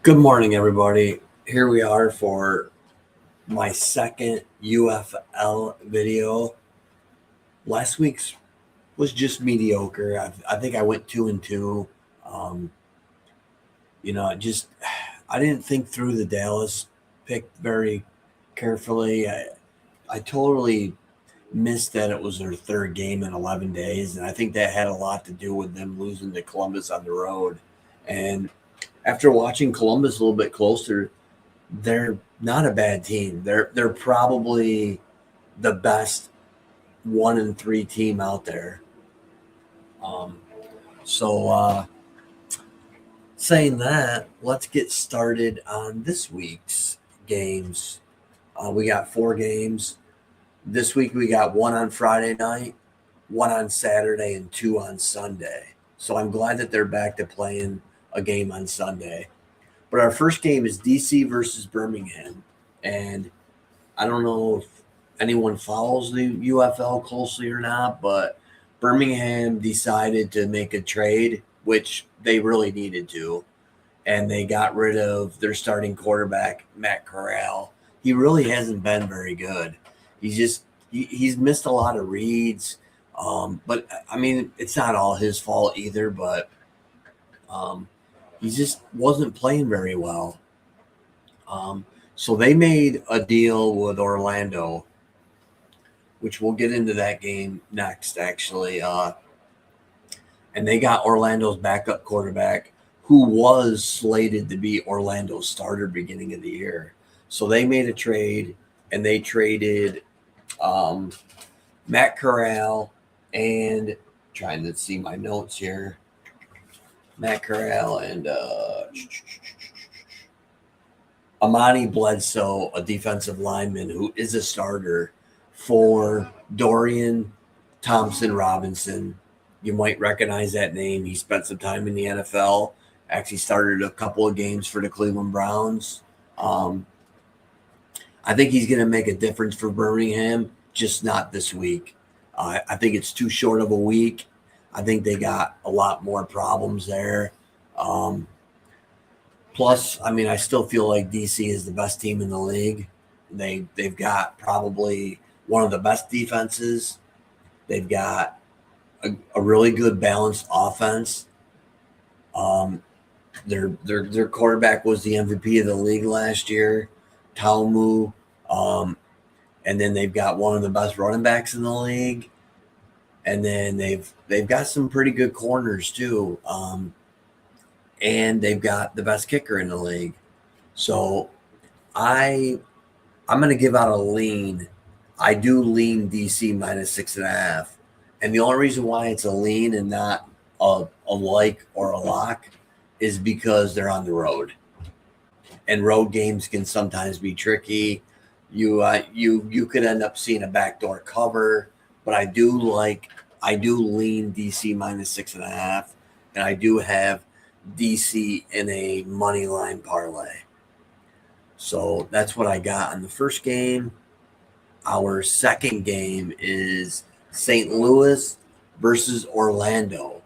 Good morning, everybody. Here we are for my second UFL video. Last week's was just mediocre. I think I went 2-2. Um, I didn't think through the Dallas pick very carefully. I totally missed that it was their third game in 11 days, and I think that had a lot to do with them losing to Columbus on the road. And after watching Columbus a little bit closer, they're not a bad team. They're probably the best 1-3 team out there. Um, so saying that, let's get started on this week's games. We got 4 games this week. We got 1 on Friday night, 1 on Saturday, and 2 on Sunday. So I'm glad that they're back to playing a game on Sunday. But our first game is DC versus Birmingham. And I don't know if anyone follows the UFL closely or not, but Birmingham decided to make a trade, which they really needed to. And they got rid of their starting quarterback, Matt Corral. He really hasn't been very good. He's missed a lot of reads. But I mean, it's not all his fault either, but he just wasn't playing very well. So they made a deal with Orlando, which we'll get into that game next, actually. And they got Orlando's backup quarterback, who was slated to be Orlando's starter beginning of the year. So they made a trade, and they traded Matt Corral and trying to see my notes here. Matt Corral and Amani Bledsoe, a defensive lineman who is a starter, for Dorian Thompson-Robinson. You might recognize that name. He spent some time in the NFL. Actually started a couple of games for the Cleveland Browns. I think he's going to make a difference for Birmingham, just not this week. I think it's too short of a week. I think they got a lot more problems there. Plus, I mean, I still feel like DC is the best team in the league. They've got probably one of the best defenses. They've got a really good balanced offense. Their quarterback was the MVP of the league last year, Talmu. And then they've got one of the best running backs in the league. And then they've got some pretty good corners too. And they've got the best kicker in the league. So I'm going to give out a lean. I do lean DC minus 6.5. And the only reason why it's a lean and not a like or a lock is because they're on the road. And road games can sometimes be tricky. You could end up seeing a backdoor cover, but I do lean DC minus 6.5, and I do have DC in a money line parlay. So that's what I got on the first game. Our second game is St. Louis versus Orlando.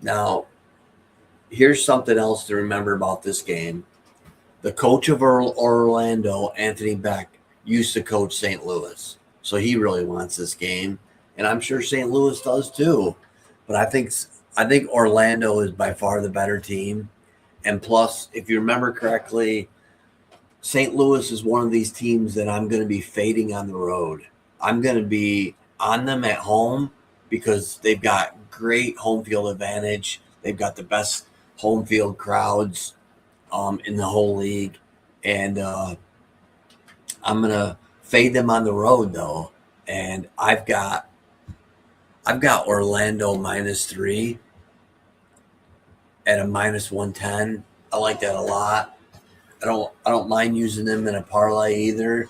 Now, here's something else to remember about this game. The coach of Orlando, Anthony Beck, used to coach St. Louis. So he really wants this game. And I'm sure St. Louis does too. But I think Orlando is by far the better team. And plus, if you remember correctly, St. Louis is one of these teams that I'm going to be fading on the road. I'm going to be on them at home because they've got great home field advantage. They've got the best home field crowds in the whole league. And I'm going to fade them on the road, though. And I've got Orlando -3 at a -110. I like that a lot. I don't mind using them in a parlay either.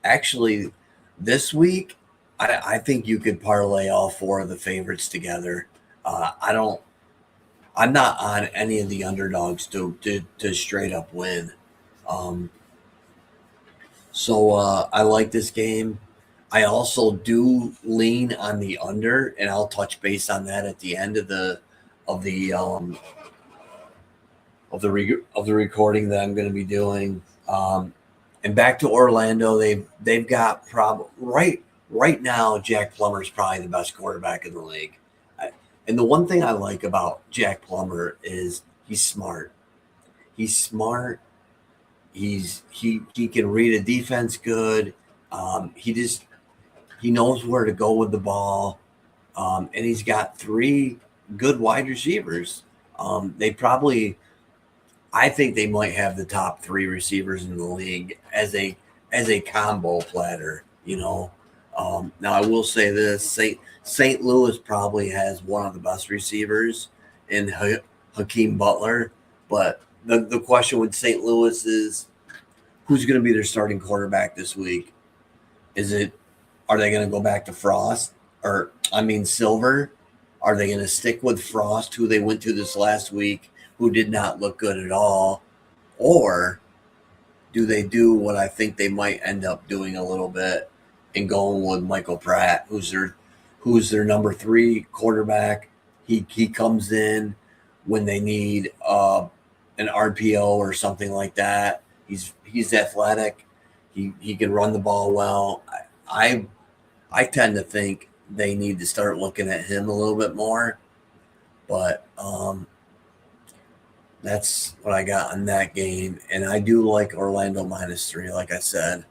Actually, this week, I think you could parlay all 4 of the favorites together. I'm not on any of the underdogs to straight up win. So I like this game. I also do lean on the under, and I'll touch base on that at the end of the of the recording that I'm going to be doing. And back to Orlando, they've got right now. Jack Plummer is probably the best quarterback in the league. And the one thing I like about Jack Plummer is he's smart. He's smart. He can read a defense good. He knows where to go with the ball, and he's got three good wide receivers. They probably, I think they might have the top three receivers in the league as a combo platter. Now I will say this: St. Louis probably has one of the best receivers in Hakeem Butler, but the question with St. Louis is who's going to be their starting quarterback this week? Are they going to go back to Frost Silver? Are they going to stick with Frost, who they went to this last week, who did not look good at all? Or do they do what I think they might end up doing a little bit and going with Michael Pratt, who's their number 3 quarterback? He comes in when they need an RPO or something like that. He's athletic. He can run the ball well. I tend to think they need to start looking at him a little bit more. But that's what I got on that game. And I do like Orlando -3, like I said.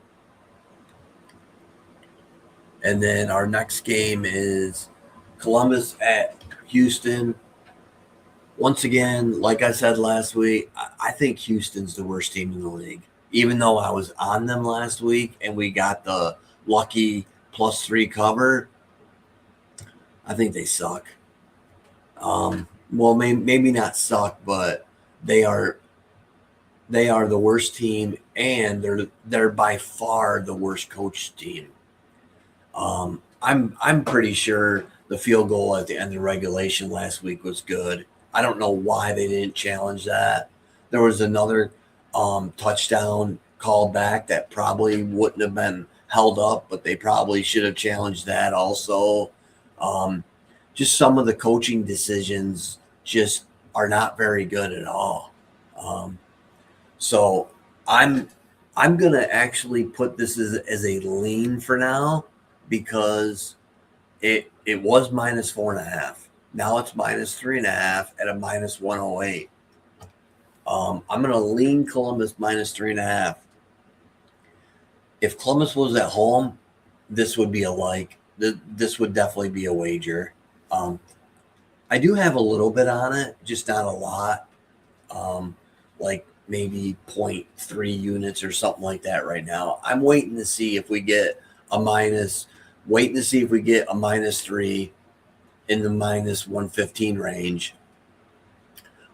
And then our next game is Columbus at Houston. Once again, like I said last week, I think Houston's the worst team in the league. Even though I was on them last week and we got the lucky +3 cover, I think they suck. Well, maybe not suck, but they are the worst team, and they're by far the worst coached team. I'm pretty sure the field goal at the end of regulation last week was good. I don't know why they didn't challenge that. There was another touchdown called back that probably wouldn't have been held up, but they probably should have challenged that also. Just some of the coaching decisions just are not very good at all. So I'm gonna actually put this as a lean for now, because it was -4.5. Now it's -3.5 at a -108. I'm gonna lean Columbus -3.5. If Columbus was at home, this would be this would definitely be a wager. I do have a little bit on it, just not a lot. Like maybe 0.3 units or something like that right now. I'm waiting to see if we get a -3 in the -115 range.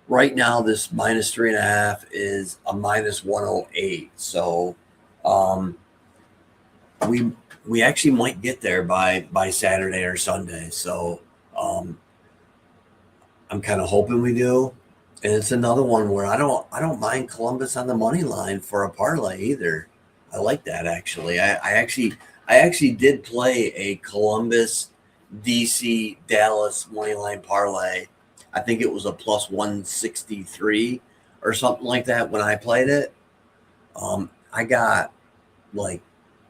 Right now, this -3.5 is a -108. So we actually might get there by Saturday or Sunday. So I'm kind of hoping we do. And it's another one where I don't mind Columbus on the money line for a parlay either. I like that actually. I actually did play a Columbus DC Dallas money line parlay. I think it was a +163 or something like that when I played it. I got like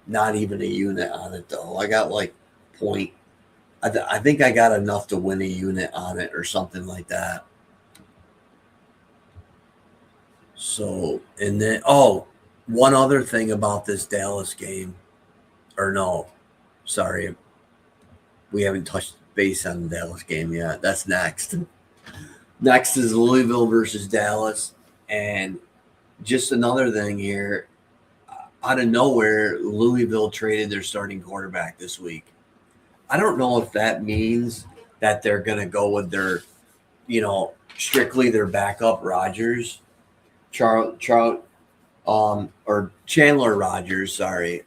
not even a unit on it though. I got like point. I think I got enough to win a unit on it or something like that. So, and then, one other thing about this Dallas game, or no, sorry, we haven't touched base on the Dallas game yet. That's next. Next is Louisville versus Dallas. And just another thing here, out of nowhere, Louisville traded their starting quarterback this week. I don't know if that means that they're going to go with their, strictly their backup Rodgers, or Chandler Rodgers. Sorry,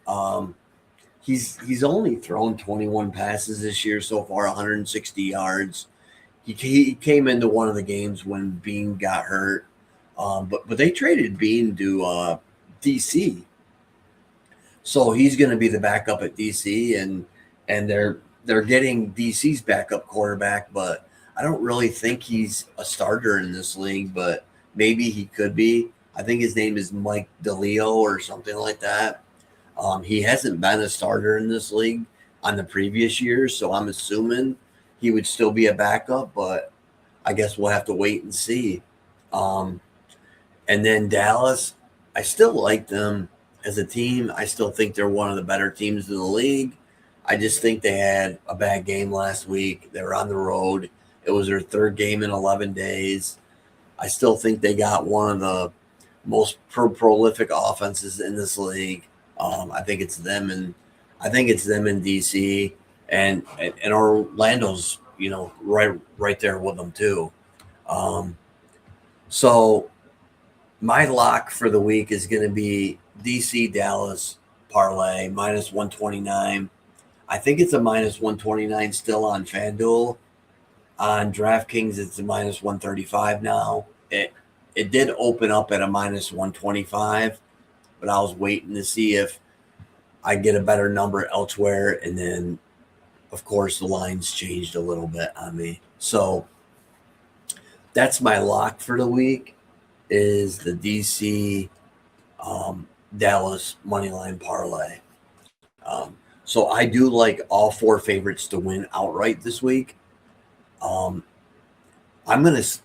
he's only thrown 21 passes this year so far, 160 yards. He came into one of the games when Bean got hurt, but they traded Bean to DC, so he's going to be the backup at DC, and they're getting DC's backup quarterback, but I don't really think he's a starter in this league. But maybe he could be. I think his name is Mike DeLeo or something like that. He hasn't been a starter in this league on the previous years, so I'm assuming he would still be a backup, but I guess we'll have to wait and see. Um, and then Dallas, I still like them as a team. I still think they're one of the better teams in the league. I just think they had a bad game last week. They were on the road. It was their third game in 11 days. I still think they got one of the most prolific offenses in this league. I think it's them, and I think it's them in DC, and Orlando's right there with them too. Um, so my lock for the week is going to be DC Dallas parlay minus 129. I think it's a minus 129 still on FanDuel. On DraftKings, it's a minus 135 now. It did open up at a minus 125, but I was waiting to see if I get a better number elsewhere. And then, of course, the lines changed a little bit on me. So that's my lock for the week is the DC Dallas moneyline parlay. So I do like all four favorites to win outright this week. I'm going to,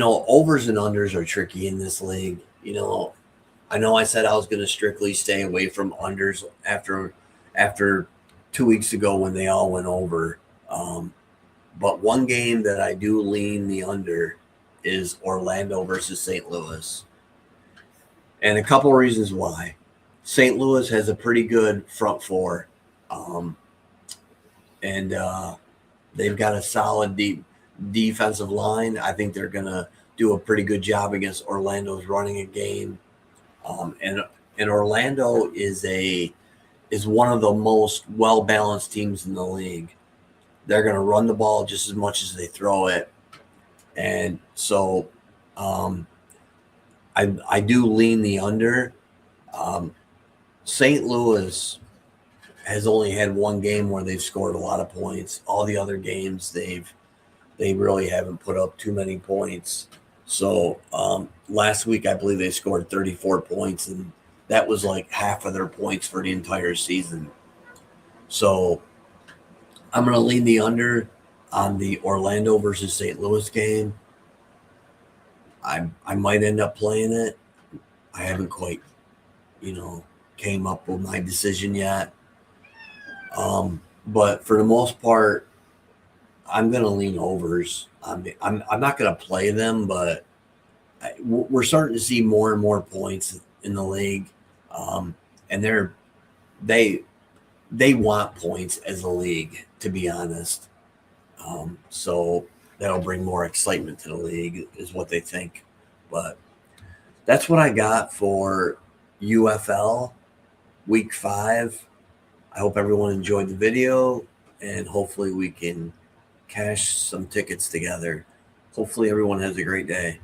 overs and unders are tricky in this league. I know I said I was going to strictly stay away from unders after 2 weeks ago when they all went over. But one game that I do lean the under is Orlando versus St. Louis. And a couple of reasons why. St. Louis has a pretty good front four. And they've got a solid defensive line. I think they're going to do a pretty good job against Orlando's running a game. And Orlando is one of the most well-balanced teams in the league. They're going to run the ball just as much as they throw it. And so I do lean the under. St. Louis has only had one game where they've scored a lot of points. All the other games they really haven't put up too many points. So last week I believe they scored 34 points, and that was like half of their points for the entire season. So I'm going to lean the under on the Orlando versus St. Louis game. I might end up playing it. I haven't quite, came up with my decision yet. But for the most part, I'm going to lean overs. I'm not going to play them, but we're starting to see more and more points in the league, and they want points as a league, to be honest. So that'll bring more excitement to the league, is what they think. But that's what I got for UFL Week 5. I hope everyone enjoyed the video, and hopefully we can cash some tickets together. Hopefully everyone has a great day.